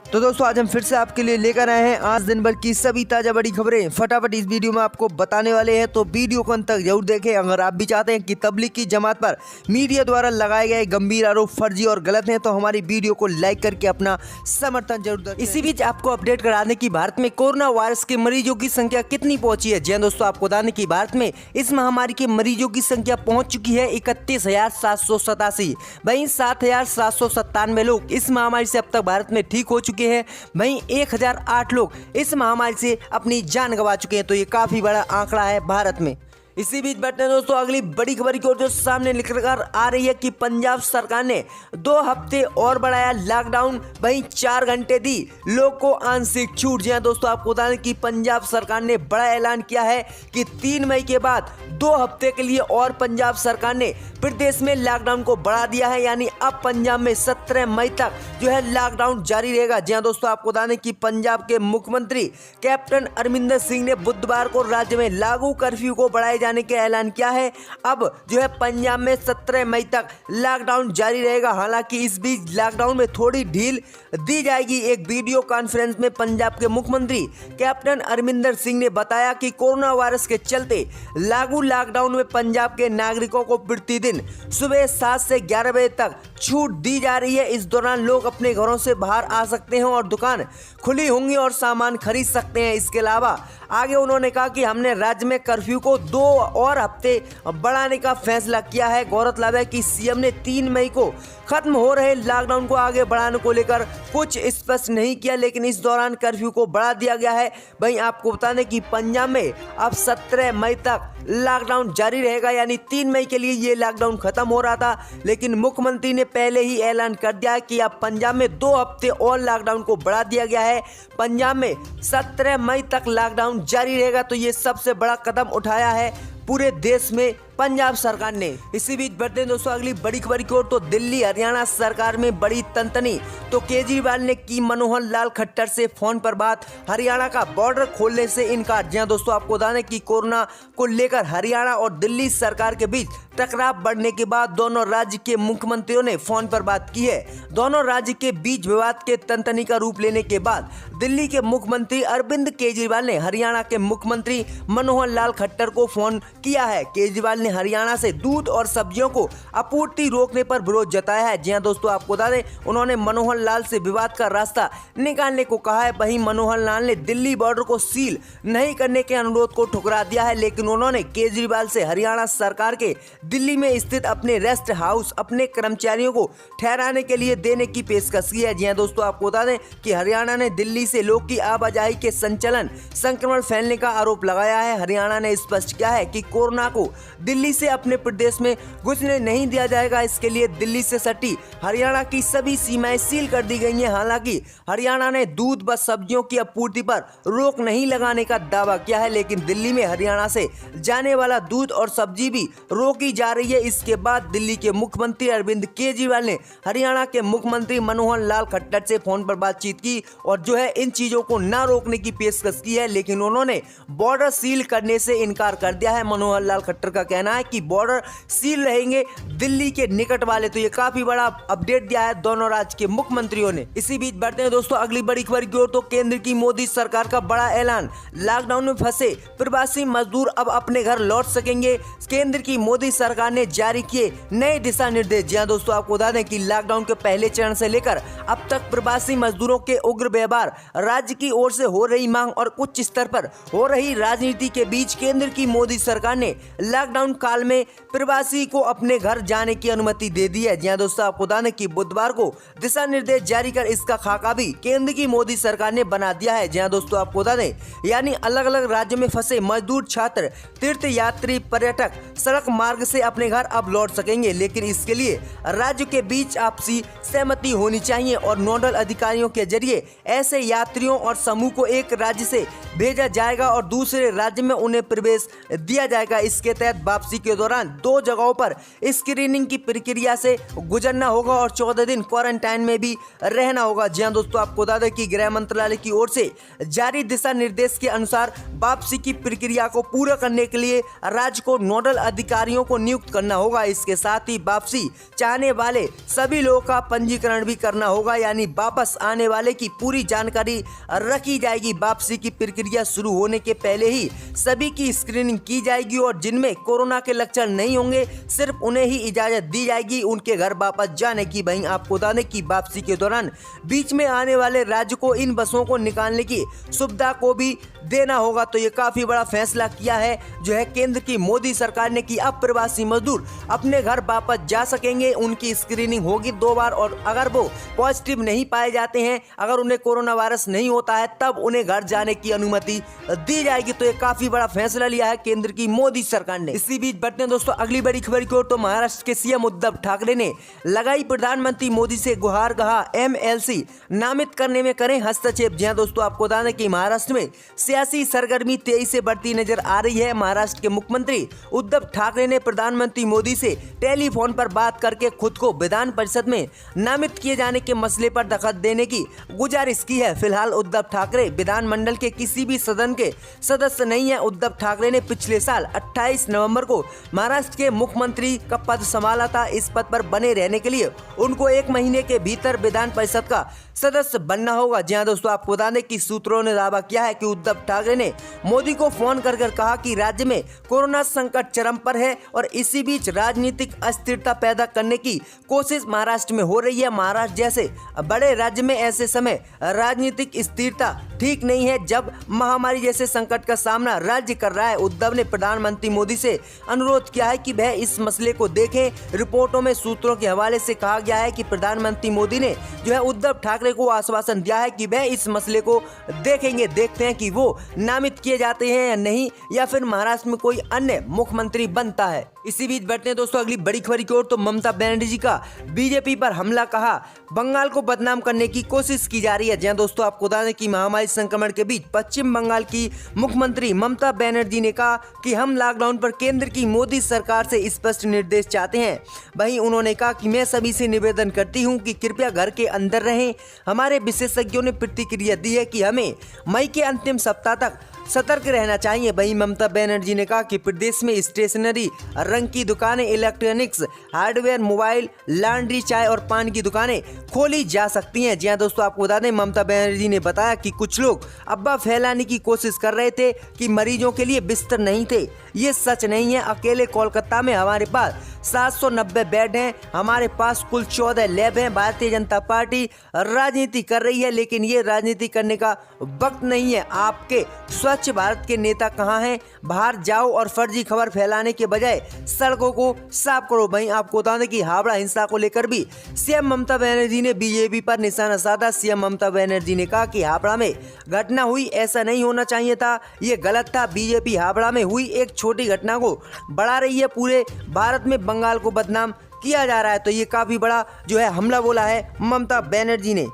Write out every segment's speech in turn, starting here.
तो दोस्तों आज हम फिर से आपके लिए लेकर आए हैं आज दिन भर की सभी ताजा बड़ी खबरें। फटाफट इस वीडियो में आपको बताने वाले हैं, तो वीडियो को अंत तक जरूर देखें। अगर आप भी चाहते हैं कि तबलीग की जमात पर मीडिया द्वारा लगाए गए गंभीर आरोप फर्जी और गलत हैं, तो हमारी वीडियो को लाइक करके अपना समर्थन जरूर दें। इसी बीच आपको अपडेट करा दें कि भारत में कोरोना वायरस के मरीजों की संख्या कितनी पहुंची है। जी हाँ दोस्तों, आपको बता दें कि भारत में इस महामारी के मरीजों की संख्या पहुंच चुकी है 31,787। वहीं 7,797 लोग इस महामारी से अब तक भारत में ठीक हो चुके हैं। वहीं 1,008 लोग इस महामारी से अपनी जान गंवा चुके हैं। तो ये काफी बड़ा आंकड़ा है भारत में। इसी बीच बैठते हैं दोस्तों अगली बड़ी खबर की ओर, जो सामने निकल कर आ रही है कि पंजाब सरकार ने 2 हफ्ते और बढ़ाया लॉकडाउन, वहीं 4 घंटे दी लोग को आंशिक छूट। जी हां दोस्तों, आपको बता दें कि पंजाब सरकार ने बड़ा ऐलान किया है कि 3 मई के बाद 2 हफ्ते के लिए और पंजाब सरकार ने प्रदेश में लॉकडाउन को बढ़ा दिया है। यानी अब पंजाब में 17 मई तक जो है लॉकडाउन जारी रहेगा। जी हां दोस्तों, आपको बता दें कि पंजाब के मुख्यमंत्री कैप्टन अमरिंदर सिंह ने बुधवार को राज्य में लागू कर्फ्यू को बढ़ाए जाने का ऐलान किया है। अब जो है पंजाब में 17 मई तक लॉकडाउन जारी रहेगा। हालांकि इस बीच लॉकडाउन में थोड़ी ढील दी जाएगी। एक वीडियो कॉन्फ्रेंस में पंजाब के मुख्यमंत्री कैप्टन अमरिंदर सिंह ने बताया कि कोरोना वायरस के चलते लागू लॉकडाउन में पंजाब के नागरिकों को प्रतिदिन सुबह 7 से 11 बजे तक छूट दी जा रही है। इस दौरान लोग अपने घरों से बाहर आ सकते हैं और दुकान खुली होंगी और सामान खरीद सकते हैं। इसके अलावा आगे उन्होंने कहा कि हमने राज्य में कर्फ्यू को 2 और हफ्ते बढ़ाने का फैसला किया है। गौरतलब है कि सीएम ने 3 मई को खत्म हो रहे लॉकडाउन को आगे बढ़ाने को लेकर कुछ स्पष्ट नहीं किया, लेकिन इस दौरान कर्फ्यू को बढ़ा दिया गया है। वहीं आपको बता दें कि पंजाब में अब 17 मई तक लॉकडाउन जारी रहेगा। यानी 3 मई के लिए ये लॉकडाउन खत्म हो रहा था, लेकिन मुख्यमंत्री ने पहले ही ऐलान कर दिया है कि अब पंजाब में 2 हफ्ते और लॉकडाउन को बढ़ा दिया गया है। पंजाब में 17 मई तक लॉकडाउन जारी रहेगा। तो ये सबसे बड़ा कदम उठाया है पूरे देश में पंजाब सरकार ने। इसी बीच बढ़ते हैं दोस्तों अगली बड़ी खबर की ओर, तो दिल्ली हरियाणा सरकार में बड़ी तनतनी। तो केजरीवाल ने की मनोहर लाल खट्टर से फोन पर बात, हरियाणा का बॉर्डर खोलने से इनकार। जी हां दोस्तों, आपको बता दें कि कोरोना को लेकर हरियाणा और दिल्ली सरकार के बीच टकराव बढ़ने के बाद दोनों राज्य के मुख्यमंत्रियों ने फोन पर बात की है। दोनों राज्य के बीच विवाद के तनतनी का रूप लेने के बाद दिल्ली के मुख्यमंत्री अरविंद केजरीवाल ने हरियाणा के मुख्यमंत्री मनोहर लाल खट्टर को फोन किया है। केजरीवाल ने हरियाणा से दूध और सब्जियों को आपूर्ति रोकने पर विरोध जताया है। जी हां दोस्तों, आपको बता दें उन्होंने मनोहर लाल से विवाद का रास्ता निकालने को कहा है। वहीं मनोहर लाल ने दिल्ली बॉर्डर को सील नहीं करने के अनुरोध को ठुकरा दिया है, लेकिन उन्होंने केजरीवाल से हरियाणा सरकार के दिल्ली में स्थित अपने रेस्ट हाउस अपने कर्मचारियों को ठहराने के लिए देने की पेशकश की है। जी हां दोस्तों, आपको बता दें कि हरियाणा ने दिल्ली से लोग की आवाजाही के संक्रमण फैलने का आरोप लगाया है। हरियाणा ने स्पष्ट किया है कि कोरोना को दिल्ली से अपने प्रदेश में घुसने नहीं दिया जाएगा। इसके लिए दिल्ली से सटी हरियाणा की सभी सीमाएं सील कर दी गई हैं। हालांकि हरियाणा ने दूध व सब्जियों की आपूर्ति पर रोक नहीं लगाने का दावा किया है, लेकिन दिल्ली में हरियाणा से जाने वाला दूध और सब्जी भी रोकी जा रही है। इसके बाद दिल्ली के मुख्यमंत्री अरविंद केजरीवाल ने हरियाणा के मुख्यमंत्री मनोहर लाल खट्टर से फोन पर बातचीत की और जो है इन चीजों को न रोकने की पेशकश की है, लेकिन उन्होंने बॉर्डर सील करने से इनकार कर दिया है। मनोहर लाल खट्टर का कहना है कि बॉर्डर सील रहेंगे दिल्ली के निकट वाले। तो ये काफी बड़ा अपडेट दिया है दोनों राज्य के मुख्यमंत्रियों ने। इसी बीच बढ़ते हैं दोस्तों अगली बड़ी खबर की ओर, तो केंद्र की मोदी सरकार का बड़ा ऐलान, लॉकडाउन में फंसे प्रवासी मजदूर अब अपने घर लौट सकेंगे। केंद्र की मोदी सरकार ने जारी किए नए दिशा निर्देश। जी हां दोस्तों, आपको बता दें कि लॉकडाउन के पहले चरण से लेकर अब तक प्रवासी मजदूरों के उग्र व्यवहार, राज्य की ओर से हो रही मांग और उच्च स्तर पर हो रही राजनीति के बीच केंद्र की मोदी सरकार ने लॉकडाउन काल में प्रवासी को अपने घर जाने की अनुमति दे दी है। जी हां दोस्तों, आपको बता दें कि बुधवार को दिशा निर्देश जारी कर इसका खाका भी केंद्र की मोदी सरकार ने बना दिया है। जी हां दोस्तों, आपको बता दें यानी अलग अलग राज्यों में फंसे मजदूर, छात्र, तीर्थ यात्री, पर्यटक सड़क मार्ग से अपने घर अब लौट सकेंगे, लेकिन इसके लिए राज्य के बीच आपसी सहमति होनी चाहिए और नोडल अधिकारियों के जरिए ऐसे यात्रियों और समूह को एक राज्य से भेजा जाएगा और दूसरे राज्य में उन्हें प्रवेश दिया जाएगा। जाएगा। इसके तहत वापसी के दौरान 2 जगहों पर स्क्रीनिंग की प्रक्रिया से गुजरना होगा और 14 दिन क्वारंटाइन में भी रहना होगा। जी हाँ दोस्तों, आपको बता दें कि गृह मंत्रालय की ओर से जारी दिशा निर्देश के अनुसार वापसी की प्रक्रिया को पूरा करने के लिए राज्य को नोडल अधिकारियों को नियुक्त करना होगा। इसके साथ ही वापसी चाहने वाले सभी लोगों का पंजीकरण भी करना होगा, यानी वापस आने वाले की पूरी जानकारी रखी जाएगी। वापसी की प्रक्रिया शुरू होने के पहले ही सभी की स्क्रीनिंग की जाएगी और जिनमें कोरोना के लक्षण नहीं होंगे सिर्फ उन्हें ही इजाजत दी जाएगी उनके घर वापस जाने की। वहीं आपको बता दें कि वापसी के दौरान बीच में आने वाले राज्य को इन बसों को निकालने की सुविधा को भी देना होगा। तो ये काफी बड़ा फैसला किया है जो है केंद्र की मोदी सरकार ने कि अब प्रवासी मजदूर अपने घर वापस जा सकेंगे। उनकी स्क्रीनिंग होगी 2 बार और अगर वो पॉजिटिव नहीं पाए जाते हैं, अगर उन्हें कोरोना वायरस नहीं होता है, तब उन्हें घर जाने की अनुमति दी जाएगी। तो ये काफी बड़ा फैसला लिया है केंद्र की मोदी सरकार ने। इसी बीच बढ़ते हैं दोस्तों अगली बड़ी खबर की ओर। तो महाराष्ट्र के सीएम उद्धव ठाकरे ने लगाई प्रधानमंत्री मोदी से गुहार, कहा एमएलसी नामित करने में करें हस्तक्षेप। जी हां दोस्तों, आपको बता दें कि महाराष्ट्र में सियासी सरगर्मी तेजी से बढ़ती नजर आ रही है। महाराष्ट्र के मुख्यमंत्री उद्धव ठाकरे ने प्रधानमंत्री मोदी से टेलीफोन पर बात करके खुद को विधान परिषद में नामित किए जाने के मसले पर दखल देने की गुजारिश की है। फिलहाल उद्धव ठाकरे विधानमंडल के किसी भी सदन के सदस्य नहीं है। उद्धव ठाकरे ने पिछले साल 28 नवंबर को महाराष्ट्र के मुख्यमंत्री का पद संभाला था। इस पद पर बने रहने के लिए उनको 1 महीने के भीतर विधान परिषद का सदस्य बनना होगा। जी हां दोस्तों, आपको बता दें कि सूत्रों ने दावा किया है कि उद्धव ठाकरे ने मोदी को फोन कर कहा कि राज्य में कोरोना संकट चरम पर है और इसी बीच राजनीतिक अस्थिरता पैदा करने की कोशिश महाराष्ट्र में हो रही है। महाराष्ट्र जैसे बड़े राज्य में ऐसे समय राजनीतिक स्थिरता ठीक नहीं है जब महामारी जैसे संकट का सामना राज्य कर रहा है। उद्धव ने प्रधानमंत्री मोदी से अनुरोध किया है कि वह इस मसले को देखें। रिपोर्टों में सूत्रों के हवाले से कहा गया है कि प्रधानमंत्री मोदी ने जो है उद्धव ठाकरे को आश्वासन दिया है कि वह इस मसले को देखेंगे। देखते हैं कि वो नामित किए जाते हैं या नहीं, या फिर महाराष्ट्र में कोई अन्य मुख्यमंत्री बनता है। इसी बीच बढ़ते हैं दोस्तों अगली बड़ी खबर की ओर। तो ममता बनर्जी का बीजेपी पर हमला, कहा बंगाल को बदनाम करने की कोशिश की जा रही है। जहां दोस्तों आपको बता दें कि महामारी संक्रमण के बीच पश्चिम बंगाल की मुख्यमंत्री ममता बनर्जी ने कहा कि हम लॉकडाउन पर केंद्र की मोदी सरकार से स्पष्ट निर्देश चाहते हैं। वहीं उन्होंने कहा कि मैं सभी से निवेदन करती हूं कि कृपया घर के अंदर रहें। हमारे विशेषज्ञों ने प्रतिक्रिया दी है कि हमें मई के अंतिम सप्ताह तक सतर्क रहना चाहिए। वहीं ममता बनर्जी ने कहा कि प्रदेश में स्टेशनरी, रंग की दुकानें, इलेक्ट्रॉनिक्स, हार्डवेयर, मोबाइल, लॉन्ड्री, चाय और पान की दुकानें खोली जा सकती हैं। जी हां दोस्तों, आपको बता दें ममता बनर्जी ने बताया कि कुछ लोग अफवाह फैलाने की कोशिश कर रहे थे कि मरीजों के लिए बिस्तर नहीं थे। ये सच नहीं है। अकेले कोलकाता में हमारे पास 790 बेड हैं। हमारे पास कुल 14 लैब हैं। भारतीय जनता पार्टी राजनीति कर रही है, लेकिन ये राजनीति करने का वक्त नहीं है। आपके स्वच्छ भारत के नेता कहाँ हैं? बाहर जाओ और फर्जी खबर फैलाने के बजाय सड़कों को साफ करो। वहीं आपको बता दें कि हावड़ा हिंसा को लेकर भी सीएम ममता बनर्जी ने बीजेपी पर निशाना साधा। सीएम ममता बनर्जी ने कहा कि हावड़ा में घटना हुई, ऐसा नहीं होना चाहिए था, ये गलत था। बीजेपी हावड़ा में हुई एक छोटी घटना को बढ़ा रही है। पूरे भारत में बंगाल को बदनाम किया जा रहा है। तो ये काफी बड़ा जो है हमला बोला है ममता बनर्जी ने।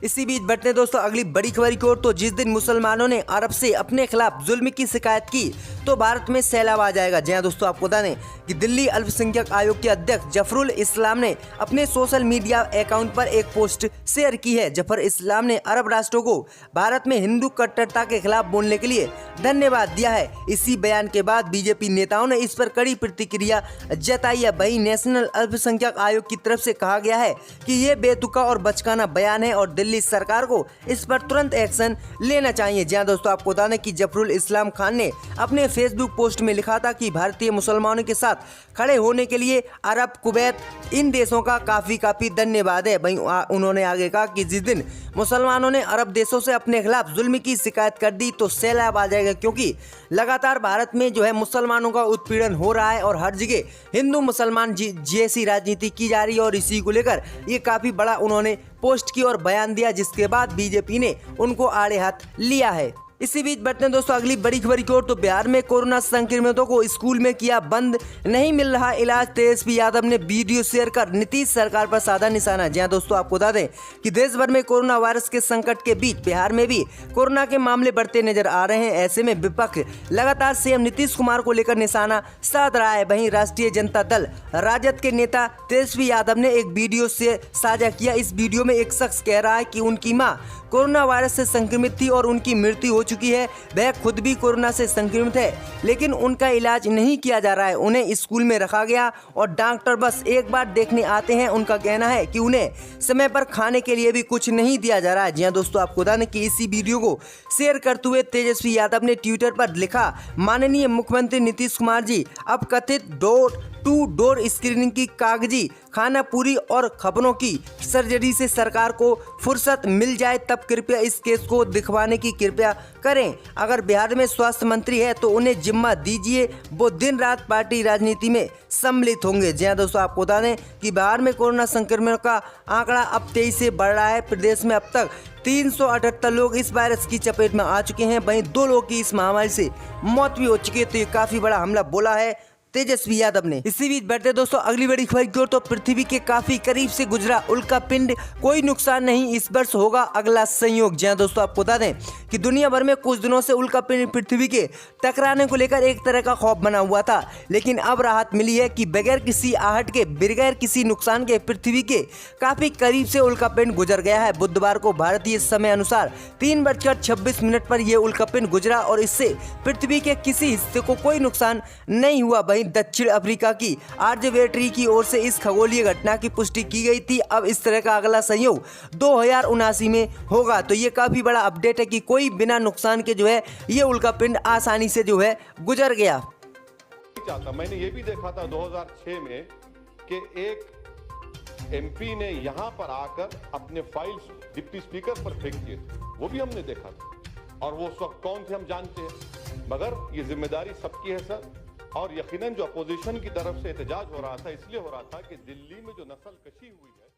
इसी बीच बढ़ते हैं दोस्तों अगली बड़ी खबर की ओर। तो जिस दिन मुसलमानों ने अरब से अपने खिलाफ जुल्म की शिकायत की तो भारत में सैलाब आ जाएगा। जी हां दोस्तों, आपको बता दें कि दिल्ली अल्पसंख्यक आयोग के अध्यक्ष जफरुल इस्लाम ने अपने सोशल मीडिया अकाउंट पर एक पोस्ट शेयर की है। जफर इस्लाम ने अरब राष्ट्रों को भारत में हिंदू कट्टरता के खिलाफ बोलने के लिए धन्यवाद दिया है। इसी बयान के बाद बीजेपी नेताओं ने इस पर कड़ी प्रतिक्रिया जताई है। वहीं नेशनल अल्पसंख्यक आयोग की तरफ से कहा गया है कि ये बेतुका और बचकाना बयान है और दिल्ली सरकार को इस पर तुरंत एक्शन लेना चाहिए। जहां दोस्तों आपको बता दें कि जफरुल इस्लाम खान ने अपने फेसबुक पोस्ट में लिखा था कि भारतीय मुसलमानों के साथ खड़े होने के लिए अरब, कुवैत, इन देशों का काफी धन्यवाद है। वहीं उन्होंने आगे कहा कि जिस दिन मुसलमानों ने अरब देशों से अपने खिलाफ जुल्म की शिकायत कर दी तो सैलाब आ जाएगा, क्योंकि लगातार भारत में जो है मुसलमानों का उत्पीड़न हो रहा है और हर जगह हिंदू मुसलमान जैसी राजनीति की जा रही है। और इसी को लेकर ये काफी बड़ा उन्होंने पोस्ट की और बयान दिया, जिसके बाद बीजेपी ने उनको आड़े हाथ लिया है। इसी बीच बढ़ते हैं दोस्तों अगली बड़ी खबर की ओर। तो बिहार में कोरोना संक्रमितों को स्कूल में किया बंद, नहीं मिल रहा इलाज। तेजस्वी यादव ने वीडियो शेयर कर नीतीश सरकार पर साधा निशाना। जी हां दोस्तों, आपको बता दें कि देश भर में कोरोना वायरस के संकट के बीच बिहार में भी कोरोना के मामले बढ़ते नजर आ रहे हैं। ऐसे में विपक्ष लगातार सीएम नीतीश कुमार को लेकर निशाना साध रहा है। वहीं राष्ट्रीय जनता दल राजद के नेता तेजस्वी यादव ने एक वीडियो से साझा किया। इस वीडियो में एक शख्स कह रहा है कि उनकी मां कोरोना वायरस से संक्रमित थी और उनकी मृत्यु हो चुकी है। वह खुद भी कोरोना से संक्रमित है, लेकिन उनका इलाज नहीं किया जा रहा है। उन्हें स्कूल में रखा गया और डॉक्टर बस एक बार देखने आते हैं। उनका कहना है कि उन्हें समय पर खाने के लिए भी कुछ नहीं दिया जा रहा है। जी हाँ दोस्तों, आपको बता दें कि इसी वीडियो को शेयर करते हुए तेजस्वी यादव ने ट्विटर पर लिखा, माननीय मुख्यमंत्री नीतीश कुमार जी, अब कथित डोर टू डोर स्क्रीनिंग की कागजी खानापुरी और खबरों की सर्जरी से सरकार को फुर्सत मिल जाए तब कृपया इस केस को दिखवाने की कृपया करें। अगर बिहार में स्वास्थ्य मंत्री है तो उन्हें जिम्मा दीजिए, वो दिन रात पार्टी राजनीति में सम्मिलित होंगे। जी हाँ दोस्तों, आपको बता दें कि बिहार में कोरोना संक्रमण का आंकड़ा अब तेजी से बढ़ रहा है। प्रदेश में अब तक 378 लोग इस वायरस की चपेट में आ चुके हैं। वहीं 2 लोगों की इस महामारी से मौत भी हो चुकी है। तो ये काफी बड़ा हमला बोला है तेजस्वी यादव ने। इसी बीच बढ़ते दोस्तों अगली बड़ी खबर की ओर। तो पृथ्वी के काफी करीब से गुजरा उल्का पिंड, कोई नुकसान नहीं, इस वर्ष होगा अगला संयोग। जी हां दोस्तों, आपको बता दें कि दुनिया भर में कुछ दिनों से उल्का पिंड पृथ्वी के टकराने को लेकर एक तरह का खौफ बना हुआ था, लेकिन अब राहत मिली है कि बगैर किसी आहट के, बगैर किसी नुकसान के पृथ्वी के काफी करीब से उल्का पिंड गुजर गया है। बुधवार को भारतीय समय अनुसार 3:26 पर यह उल्का पिंड गुजरा और इससे पृथ्वी के किसी हिस्से को कोई नुकसान नहीं हुआ। दक्षिण अफ्रीका की ऑब्जर्वेटरी की ओर से इस खगोलीय घटना की पुष्टि की गई थी। अब इस तरह का अगला संयोग 2079 में होगा। तो ये काफी बड़ा अपडेट है कि कोई बिना नुकसान के जो है ये उल्का पिंड आसानी से जो है गुजर गया। मैंने ये भी देखा था 2006 में कि एक एमपी ने यहां पर आकर अपने फाइल्स डिप्टी स्पीकर पर फेंक दिए थे, वो भी हमने देखा था। और वो उस वक्त कौन थे हम जानते हैं, मगर ये जिम्मेदारी सबकी है सर। और यकीनन जो अपोजिशन की तरफ से एहतजाज हो रहा था इसलिए हो रहा था कि दिल्ली में जो नस्ल कशी हुई है